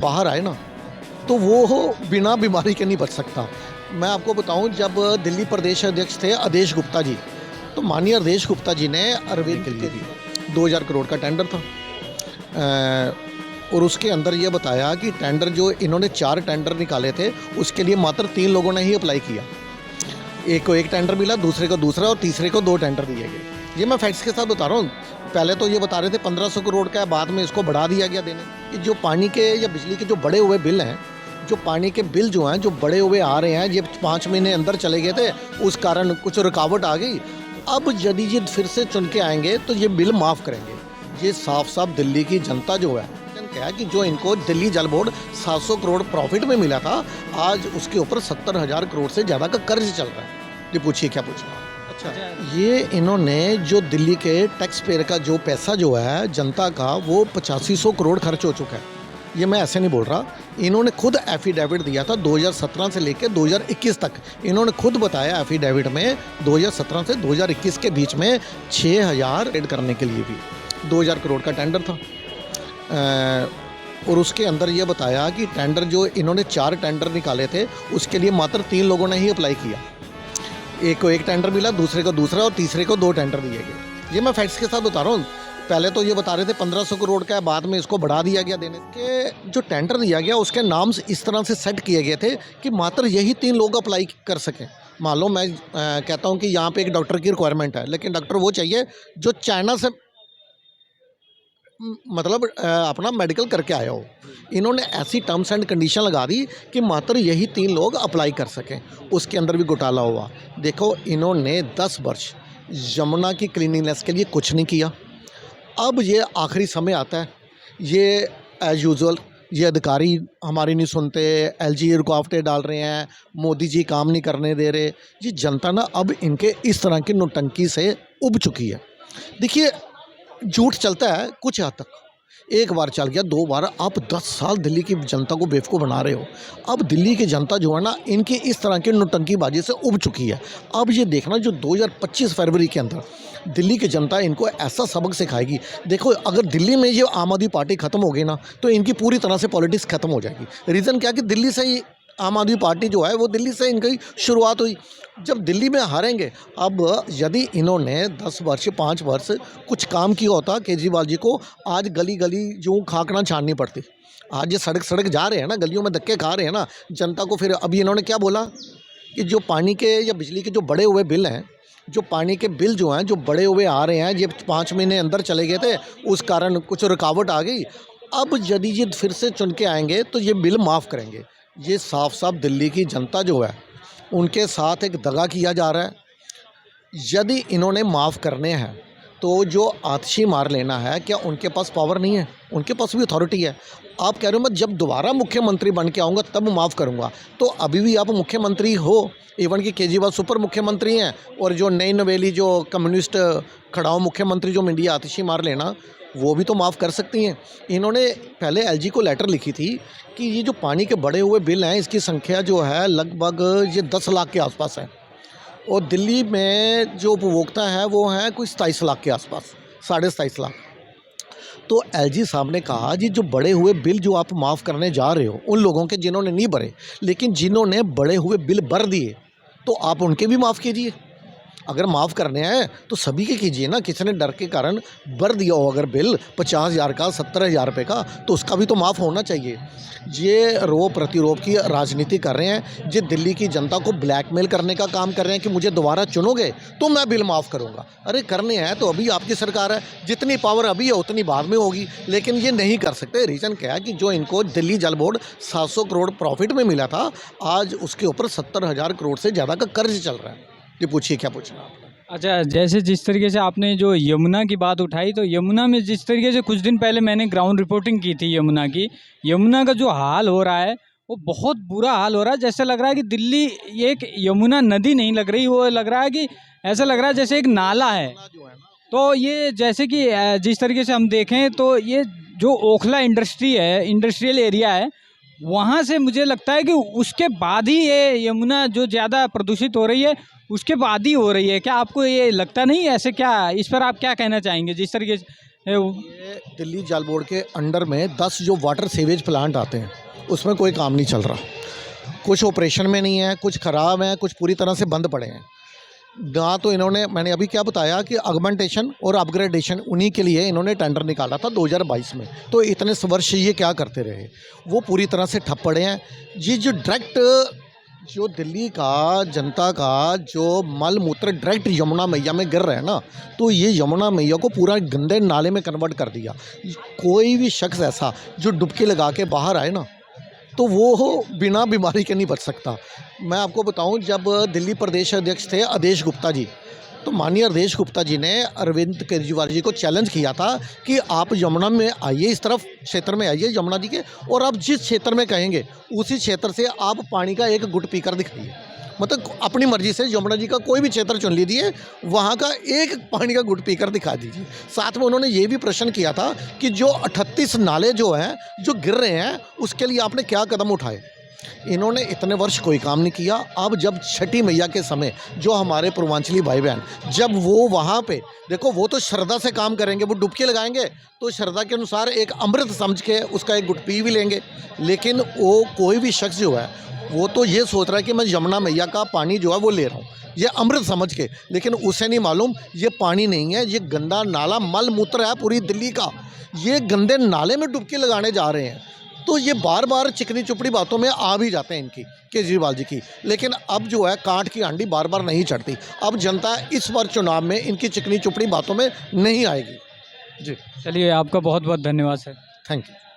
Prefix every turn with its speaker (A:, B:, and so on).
A: बाहर आए ना तो वो हो बिना बीमारी के नहीं बच सकता। मैं आपको बताऊं, जब दिल्ली प्रदेश अध्यक्ष थे आदेश गुप्ता जी, तो माननीय आदेश गुप्ता जी ने अरविंद के लिए भी 2000 करोड़ का टेंडर था। और उसके अंदर ये बताया कि टेंडर जो इन्होंने 4 टेंडर निकाले थे उसके लिए मात्र 3 लोगों ने ही अप्लाई किया। एक को 1 टेंडर मिला, दूसरे को दूसरा और तीसरे को 2 टेंडर दिए गए। ये मैं फैक्ट्स के साथ बता रहा हूँ। पहले तो ये बता रहे थे 1500 करोड़ का है, बाद में इसको बढ़ा दिया गया देने। कि जो पानी के या बिजली के जो बड़े हुए बिल हैं, जो पानी के बिल जो हैं जो बड़े हुए आ रहे हैं, ये 5 महीने अंदर चले गए थे, उस कारण कुछ रुकावट आ गई। अब यदि ये फिर से चुन के आएंगे तो ये बिल माफ़ करेंगे। ये साफ साफ दिल्ली की जनता जो है क्या है कि जो इनको दिल्ली जल बोर्ड 700 करोड़ प्रॉफिट में मिला था, आज उसके ऊपर 70,000 करोड़ से ज़्यादा का कर्ज चल रहा है। ये पूछिए क्या पूछना। अच्छा, ये इन्होंने जो दिल्ली के टैक्स पेयर का जो पैसा जो है जनता का, वो 8500 करोड़ खर्च हो चुका है। ये मैं ऐसे नहीं बोल रहा, इन्होंने खुद एफिडेविट दिया था 2017 से लेकर 2021 तक। इन्होंने खुद बताया एफिडेविट में 2017 से 2021 के बीच में 6000 एड करने के लिए भी 2000 करोड़ का टेंडर था। और उसके अंदर ये बताया कि टेंडर जो इन्होंने 4 टेंडर निकाले थे उसके लिए मात्र 3 लोगों ने ही अप्लाई किया। एक को 1 टेंडर मिला, दूसरे को दूसरा और तीसरे को 2 टेंडर दिए गए। ये मैं फैक्ट्स के साथ बता रहा हूँ। पहले तो ये बता रहे थे 1500 करोड़ का है, बाद में इसको बढ़ा दिया गया देने के। जो टेंडर दिया गया उसके नाम इस तरह से सेट किए गए थे कि मात्र यही 3 लोग अप्लाई कर सकें। मान लो मैं कहता हूँ कि यहाँ पे एक डॉक्टर की रिक्वायरमेंट है, लेकिन डॉक्टर वो चाहिए जो चाइना से मतलब अपना मेडिकल करके आया हो। इन्होंने ऐसी टर्म्स एंड कंडीशन लगा दी कि मात्र यही 3 लोग अप्लाई कर सकें। उसके अंदर भी घोटाला हुआ। देखो, इन्होंने 10 वर्ष यमुना की क्लीनिंगनेस के लिए कुछ नहीं किया। अब ये आखिरी समय आता है, ये एज यूजुअल ये अधिकारी हमारी नहीं सुनते, एलजी रुकावटें डाल रहे हैं, मोदी जी काम नहीं करने दे रहे। ये जनता ना अब इनके इस तरह की नौटंकी से उब चुकी है। देखिए, झूठ चलता है कुछ हद तक, एक बार चल गया, 2 बार, आप 10 साल दिल्ली की जनता को बेवकूफ़ बना रहे हो। अब दिल्ली की जनता जो है ना, इनकी इस तरह की नौटंकीबाजी से उब चुकी है। अब ये देखना, जो 2025 फरवरी के अंदर दिल्ली की जनता इनको ऐसा सबक सिखाएगी। देखो, अगर दिल्ली में ये आम आदमी पार्टी ख़त्म हो गई ना, तो इनकी पूरी तरह से पॉलिटिक्स ख़त्म हो जाएगी। रीज़न क्या कि दिल्ली से ही आम आदमी पार्टी जो है वो दिल्ली से इनकी शुरुआत हुई। जब दिल्ली में हारेंगे, अब यदि इन्होंने 10 वर्ष 5 वर्ष कुछ काम किया होता केजरीवाल जी को, आज गली गली जो खाकना छाननी पड़ती। आज ये सड़क सड़क जा रहे हैं ना, गलियों में धक्के खा रहे हैं ना जनता को। फिर अभी इन्होंने क्या बोला कि जो पानी के या बिजली के जो बड़े हुए बिल हैं, जो पानी के बिल जो हैं जो बड़े हुए आ रहे हैं, ये 5 महीने अंदर चले गए थे, उस कारण कुछ रुकावट आ गई। अब यदि ये फिर से चुन के आएंगे तो ये बिल माफ़ करेंगे। ये साफ साफ दिल्ली की जनता जो है उनके साथ एक दगा किया जा रहा है। यदि इन्होंने माफ़ करने हैं तो जो आतिशी मार लेना है, क्या उनके पास पावर नहीं है? उनके पास भी अथॉरिटी है। आप कह रहे हो मैं जब दोबारा मुख्यमंत्री बन के आऊँगा तब माफ़ करूँगा, तो अभी भी आप मुख्यमंत्री हो। इवन कि केजरीवाल सुपर मुख्यमंत्री हैं, और जो नई नवेली जो कम्युनिस्ट खड़ाऊ मुख्यमंत्री जो मीडिया आतिशी मार लेना, वो भी तो माफ़ कर सकती हैं। इन्होंने पहले एलजी को लेटर लिखी थी कि ये जो पानी के बढ़े हुए बिल हैं, इसकी संख्या जो है लगभग ये 10 लाख के आसपास है, और दिल्ली में जो उपभोक्ता है वो है कोई 27 लाख के आसपास, 27.5 लाख। तो एलजी साहब ने कहा जी, जो बड़े हुए बिल जो आप माफ़ करने जा रहे हो उन लोगों के जिन्होंने नहीं भरे, लेकिन जिन्होंने बड़े हुए बिल भर दिए तो आप उनके भी माफ़ कीजिए। अगर माफ़ करने हैं तो सभी के कीजिए ना। किसी डर के कारण भर दिया हो अगर बिल 50,000 का, 70,000 रुपये का, तो उसका भी तो माफ़ होना चाहिए। ये रोप प्रतिरोप की राजनीति कर रहे हैं, ये दिल्ली की जनता को ब्लैकमेल करने का काम कर रहे हैं कि मुझे दोबारा चुनोगे तो मैं बिल माफ़ करूंगा। अरे करने हैं तो अभी आपकी सरकार है, जितनी पावर अभी है उतनी बाद में होगी, लेकिन ये नहीं कर सकते। रीज़न क्या है कि जो इनको दिल्ली जल बोर्ड 700 करोड़ प्रॉफिट में मिला था, आज उसके ऊपर 70,000 करोड़ से ज़्यादा का कर्ज चल रहा है। ये पूछिए क्या पूछना आपने।
B: अच्छा, जैसे जिस तरीके से आपने जो यमुना की बात उठाई, तो यमुना में जिस तरीके से कुछ दिन पहले मैंने ग्राउंड रिपोर्टिंग की थी यमुना की, यमुना का जो हाल हो रहा है वो बहुत बुरा हाल हो रहा है। जैसे लग रहा है कि दिल्ली ये एक यमुना नदी नहीं लग रही, वो लग रहा है कि ऐसा लग रहा है जैसे एक नाला है। तो ये जैसे कि जिस तरीके से हम देखें तो ये जो ओखला इंडस्ट्री है, इंडस्ट्रियल एरिया है, वहाँ से मुझे लगता है कि उसके बाद ही ये यमुना जो ज़्यादा प्रदूषित हो रही है, उसके बाद ही हो रही है। क्या आपको ये लगता नहीं ऐसे? क्या इस पर आप क्या कहना चाहेंगे? जिस तरीके से
A: ये दिल्ली जल बोर्ड के अंडर में 10 जो वाटर सीवेज प्लांट आते हैं उसमें कोई काम नहीं चल रहा, कुछ ऑपरेशन में नहीं है, कुछ ख़राब है, कुछ पूरी तरह से बंद पड़े हैं। ना तो इन्होंने, मैंने अभी क्या बताया कि ऑगमेंटेशन और अपग्रेडेशन उन्हीं के लिए इन्होंने टेंडर निकाला था 2022 में, तो इतने वर्ष ये क्या करते रहे, वो पूरी तरह से ठप पड़े हैं। ये जो डायरेक्ट जो दिल्ली का जनता का जो मल मूत्र डायरेक्ट यमुना मैया में गिर रहा है ना, तो ये यमुना मैया को पूरा गंदे नाले में कन्वर्ट कर दिया। कोई भी शख्स ऐसा जो डुबकी लगा के बाहर आए ना, तो वो बिना बीमारी के नहीं बच सकता। मैं आपको बताऊं, जब दिल्ली प्रदेश अध्यक्ष थे आदेश गुप्ता जी, तो माननीय आदेश गुप्ता जी ने अरविंद केजरीवाल जी को चैलेंज किया था कि आप यमुना में आइए, इस तरफ क्षेत्र में आइए यमुना जी के, और आप जिस क्षेत्र में कहेंगे उसी क्षेत्र से आप पानी का एक गुट पीकर दिखाइए। मतलब अपनी मर्जी से यमुना जी का कोई भी क्षेत्र चुन लीजिए, वहाँ का एक पानी का गुट पीकर दिखा दीजिए। साथ में उन्होंने ये भी प्रश्न किया था कि जो 38 नाले जो हैं जो गिर रहे हैं उसके लिए आपने क्या कदम उठाए। इन्होंने इतने वर्ष कोई काम नहीं किया। अब जब छठी मैया के समय जो हमारे पूर्वांचली भाई बहन, जब वो वहाँ पे देखो, वो तो श्रद्धा से काम करेंगे, वो डुबकी लगाएंगे तो श्रद्धा के अनुसार एक अमृत समझ के उसका एक गुट पी भी लेंगे। लेकिन वो कोई भी शख्स जो है वो तो ये सोच रहा है कि मैं यमुना मैया का पानी जो है वो ले रहा हूँ, ये अमृत समझ के, लेकिन उसे नहीं मालूम ये पानी नहीं है, ये गंदा नाला मल मूत्र है पूरी दिल्ली का। ये गंदे नाले में डुबकी लगाने जा रहे हैं। तो ये बार बार चिकनी चुपड़ी बातों में आ भी जाते हैं इनकी, केजरीवाल जी की। लेकिन अब जो है कांट की हांडी बार बार नहीं चढ़ती। अब जनता इस बार चुनाव में इनकी चिकनी चुपड़ी बातों में नहीं आएगी। जी,
B: चलिए, आपका बहुत बहुत धन्यवाद सर।
A: Thank you.